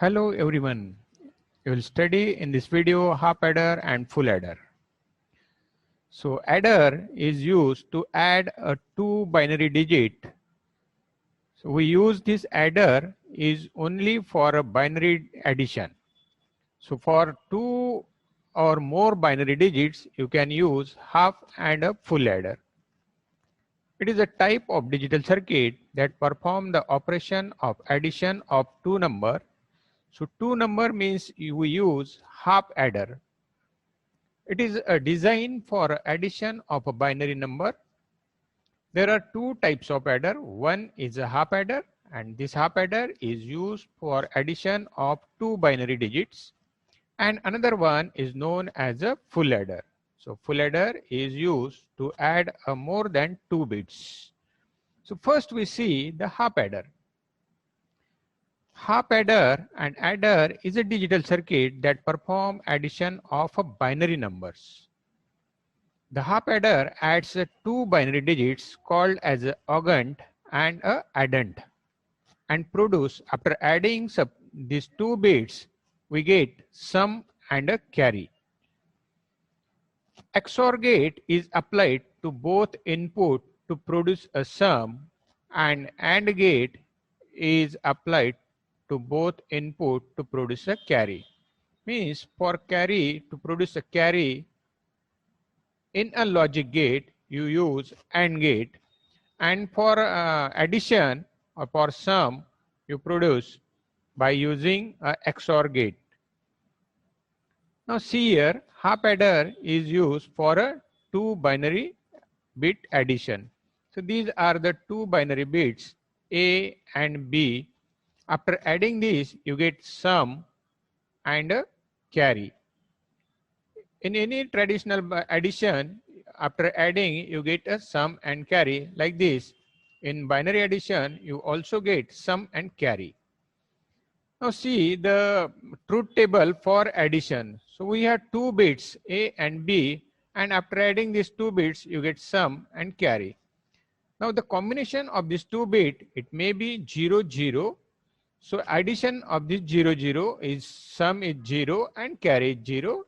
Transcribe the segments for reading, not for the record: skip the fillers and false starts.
Hello everyone. We will study in this video half adder and full adder. So adder is used to add a two binary digit. So we use this adder is only for a binary addition. So for two or more binary digits, you can use half and a full adder. It is a type of digital circuit that perform the operation of addition of two number. So two number means we use half adder. It is a design for addition of a binary number. There are two types of adder. One is a half adder, and this half adder is used for addition of two binary digits. And another one is known as a full adder. So full adder is used to add a more than 2 bits. So first we see the half adder. Half adder and adder is a digital circuit that perform addition of a binary numbers. The half adder adds two binary digits called as a augment and a addend, and produce after adding these two bits we get sum and a carry. XOR gate is applied to both input to produce a sum, and AND gate is applied to both input to produce a carry. Means for carry to produce a carry in a logic gate you use AND gate, and for addition or for sum you produce by using a XOR gate. Now see here, half adder is used for a two binary bit addition. So these are the two binary bits A and B. After adding these you get sum and a carry. In any traditional addition, after adding you get a sum and carry like this. In binary addition you also get sum and carry. Now see the truth table for addition. So we have two bits A and B, and after adding these two bits you get sum and carry. Now the combination of these two bits, it may be 0 0. So addition of this 0 0 is sum is 0 and carry is 0.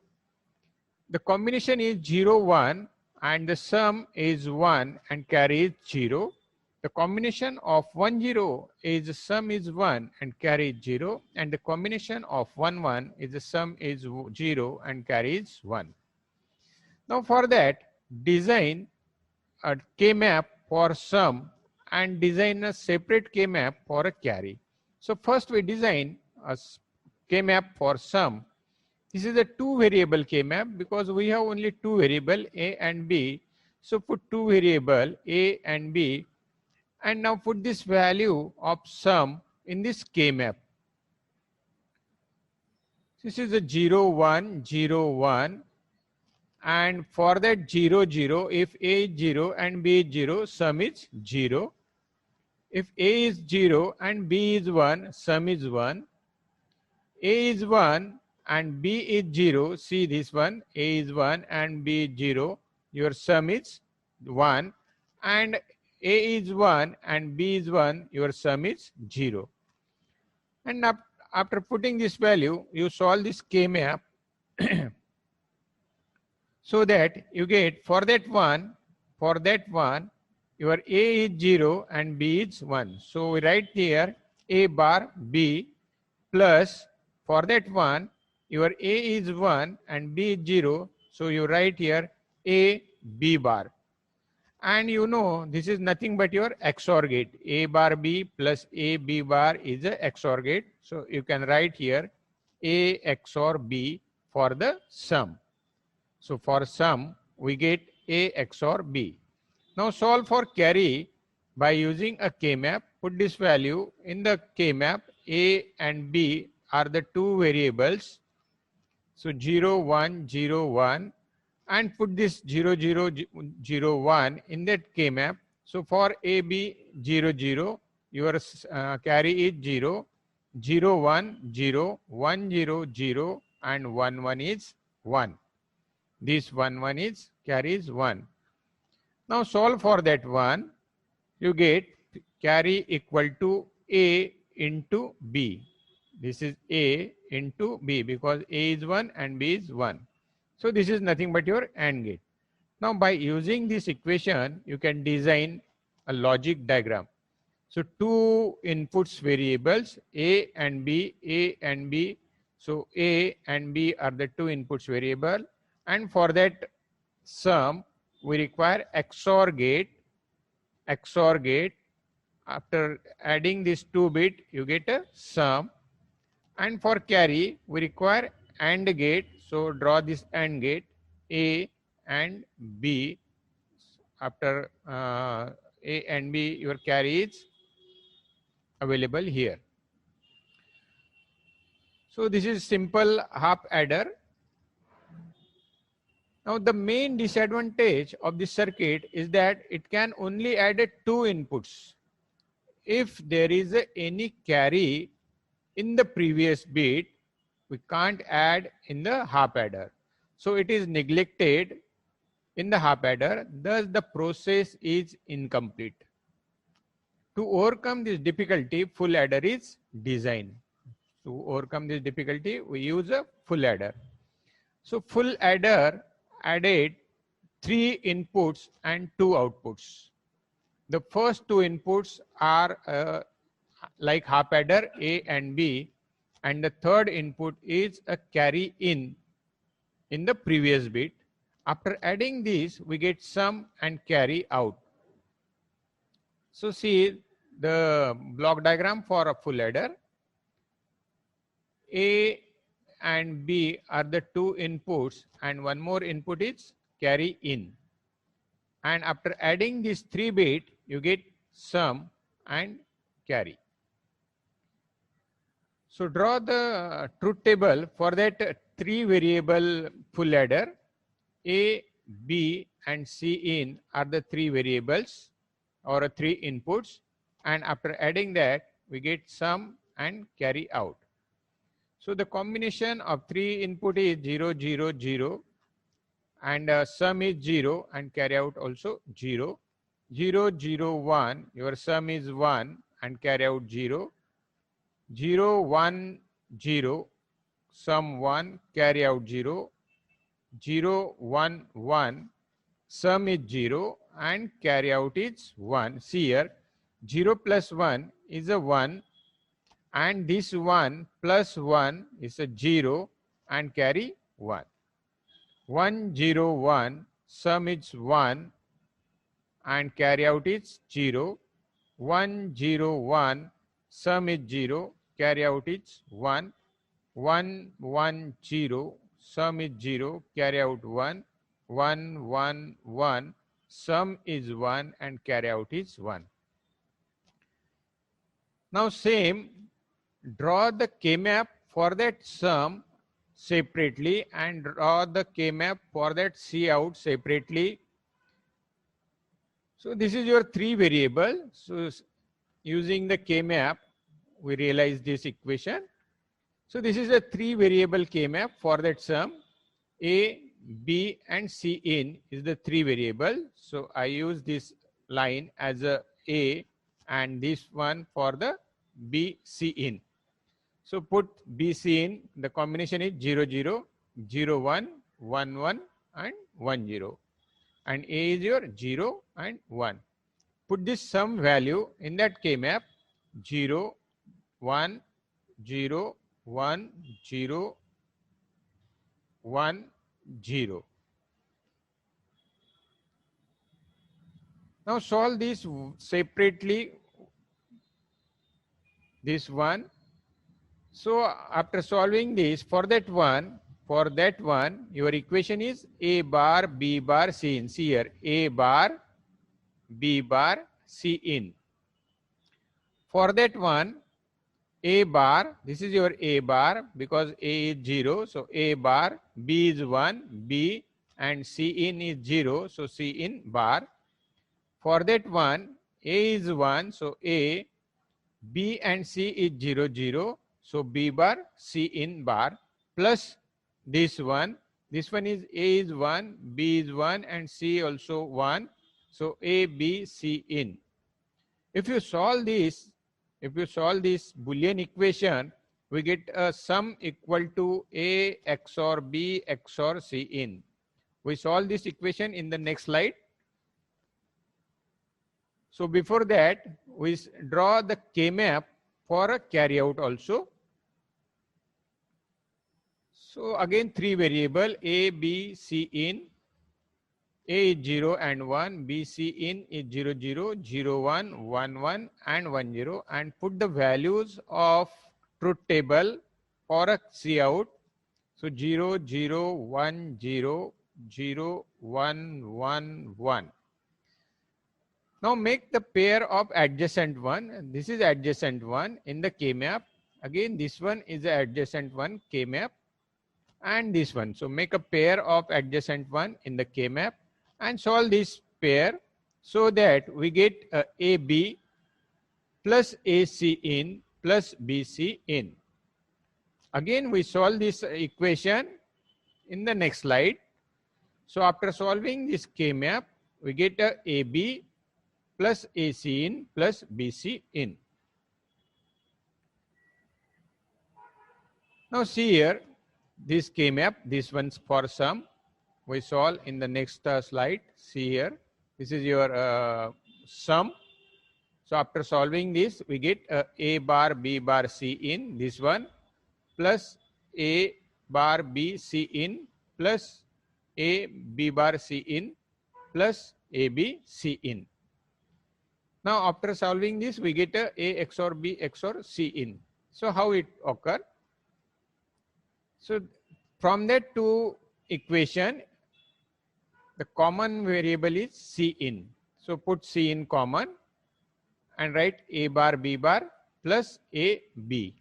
The combination is 0 1 and the sum is 1 and carry is 0. The combination of 1 0 is the sum is 1 and carry is 0, and the combination of 1 1 is the sum is 0 and carry is 1. Now for that, design a K-map for sum and design a separate K-map for a carry. So first we design a K-map for sum. This is a two variable K-map because we have only two variable A and B. So put two variable A and B, and now put this value of sum in this K-map. This is a 0 1 0 1, and for that 0 0, if A is 0 and B is 0, sum is 0. If A is 0 and B is 1, sum is 1. A is 1 and B is 0, see this one, A is 1 and B is 0, your sum is 1, and A is 1 and B is 1, your sum is 0. And after putting this value, you solve this K-map so that you get for that one, your A is 0 and B is 1. So we write here A bar B plus for that one, your A is 1 and B is 0. So you write here A B bar. And you know this is nothing but your XOR gate. A bar B plus A B bar is a XOR gate. So you can write here A XOR B for the sum. So for sum we get A XOR B. Now solve for carry by using a K-map. Put this value in the K-map. A and B are the two variables. So 0 1 0 1, and put this 0 0 0 1 in that K-map. So for AB 0 0, your carry is 0, 0 1 0, 1 0 0, and 1 1 is 1. This 1 1 is carry is 1. Now solve for that one. You get carry equal to A into B. This is A into B because A is 1 and B is 1. So this is nothing but your AND gate. Now by using this equation, you can design a logic diagram. So two inputs variables A and B, A and B. So A and B are the two inputs variable, and for that sum we require XOR gate. XOR gate. After adding this 2 bit, you get a sum. And for carry, we require AND gate. So draw this AND gate, A and B. After A and B, your carry is available here. So this is simple half adder. Now the main disadvantage of this circuit is that it can only add 2 inputs. If there is any carry in the previous bit, we can't add in the half adder. So it is neglected in the half adder, thus the process is incomplete. To overcome this difficulty, full adder is designed. To overcome this difficulty, we use a full adder. So full adder added 3 inputs and 2 outputs. The first 2 inputs are like half adder A and B, and the third input is a carry in the previous bit. After adding this, we get sum and carry out. So see the block diagram for a full adder. A and B are the 2 inputs, and one more input is carry in. And after adding this 3 bit, you get sum and carry. So draw the truth table for that 3 variable full adder. A, B and C in are the 3 variables or 3 inputs, and after adding that we get sum and carry out. So the combination of 3 input is 0, 0, 0, and sum is 0 and carry out also 0. 0, 0, 1, your sum is 1 and carry out 0. 0, 1, 0, sum 1, carry out 0. 0, 1, 1, sum is 0 and carry out is 1. See here, 0 plus 1 is a 1, and this 1 plus 1 is a 0 and carry 1. 1, 0, 1, sum is 1 and carry out is 0. 1, 0, 1, sum is 0, carry out is 1. 1, 1, 0, sum is 0, carry out 1. 1, 1, 1, sum is 1 and carry out is 1. Now same, draw the K-map for that sum separately and draw the K-map for that C out separately. So this is your 3 variable. So using the K-map, we realize this equation. So this is a 3 variable K-map for that sum. A, B and C in is the 3 variable. So I use this line as a A and this one for the B, C in. So put B, C in, the combination is 0, 0, 0, 1, 1, 1 and 1, 0. And A is your 0 and 1. Put this sum value in that K-map, 0, 1, 0, 1, 0, 1, 0. Now solve this separately, this one. So after solving this, for that one, your equation is A bar, B bar, C in. See here, A bar, B bar, C in. For that one, A bar, this is your A bar because A is 0. So A bar, B is 1, B and C in is 0. So C in bar. For that one, A is 1. So A, B and C is 0, 0. So B bar, C in bar plus this one. This one is A is 1, B is 1 and C also 1. So A, B, C in. If you solve this Boolean equation, we get a sum equal to A XOR B XOR C in. We solve this equation in the next slide. So before that, we draw the K-map for a carry out also. So again, three variable A, B, C in. A is 0 and 1, B, C in is 0, 0, 0, 1, 1, 1 and 1, 0, and put the values of truth table for a C out. So 0, 0, 1, 0, 0, 1, 1, 1. Now make the pair of adjacent one. This is adjacent one in the K-map. Again, this one is the adjacent one K-map and this one. So make a pair of adjacent one in the K-map and solve this pair so that we get AB plus AC in plus BC in. Again, we solve this equation in the next slide. So after solving this K-map, we get AB plus AC in plus BC in. Now see here, this K-map, this one's for sum. We solve in the next slide. See here, this is your sum. So after solving this, we get A bar B bar C in, this one, plus A bar B C in, plus A B bar C in, plus A B C in. Now after solving this, we get A XOR B XOR C in. So how it occur? So from that two equation, the common variable is C in. So put C in common and write A bar B bar plus A B.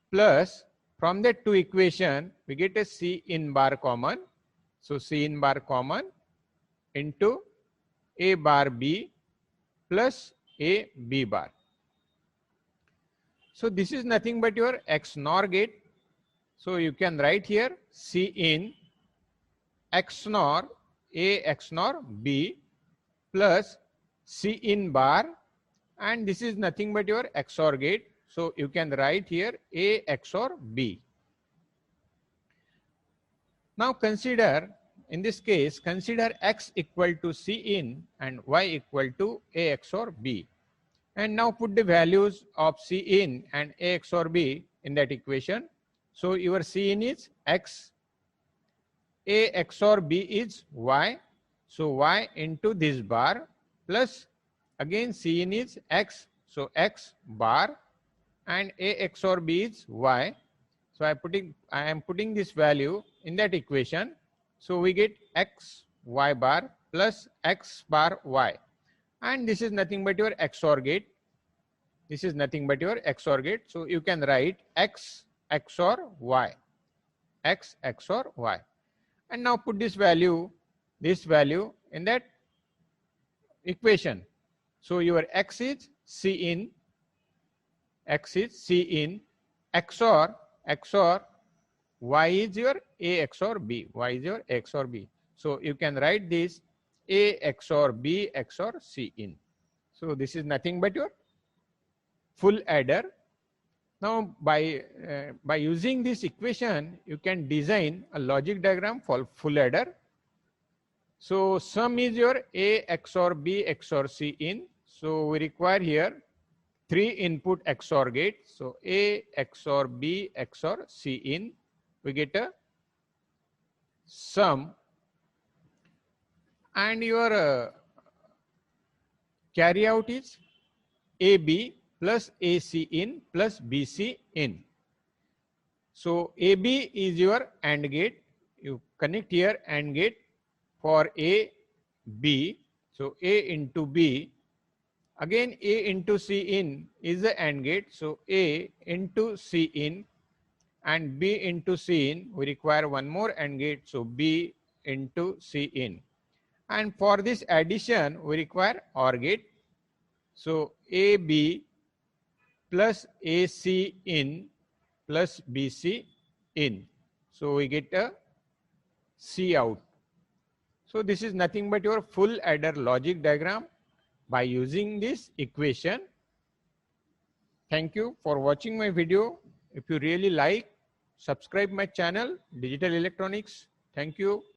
Plus from that two equation, we get a C in bar common. So C in bar common into A bar B plus A B bar. So this is nothing but your XNOR gate. So you can write here C in XNOR A XNOR B plus C in bar, and this is nothing but your XOR gate. So you can write here A XOR B. Now consider, in this case, consider X equal to C in and Y equal to A XOR B. And now put the values of C in and A XOR B in that equation. So your C in is X, A XOR B is Y. So Y into this bar plus again C in is X. So X bar and A XOR B is Y. So I am putting this value in that equation. So we get X Y bar plus X bar Y. And this is nothing but your XOR gate. This is nothing but your XOR gate. So you can write X XOR Y. X XOR Y. And now put this value in that equation. So your X is C in, X is C in, XOR Y is your A XOR B. Y is your A XOR B. So you can write this A XOR B XOR C in. So this is nothing but your full adder. Now by using this equation, you can design a logic diagram for full adder. So sum is your A XOR B XOR C in. So we require here 3 input XOR gate. So A XOR B XOR C in. We get a sum, and your carry out is AB plus AC in plus BC in. So AB is your AND gate. You connect here AND gate for A, B. So A into B. Again A into C in is the AND gate. So A into C in and B into C in. We require one more AND gate. So B into C in. And for this addition, we require OR gate. So AB plus AC in plus BC in. So we get a C out. So this is nothing but your full adder logic diagram by using this equation. Thank you for watching my video. If you really like, subscribe my channel, Digital Electronics. Thank you.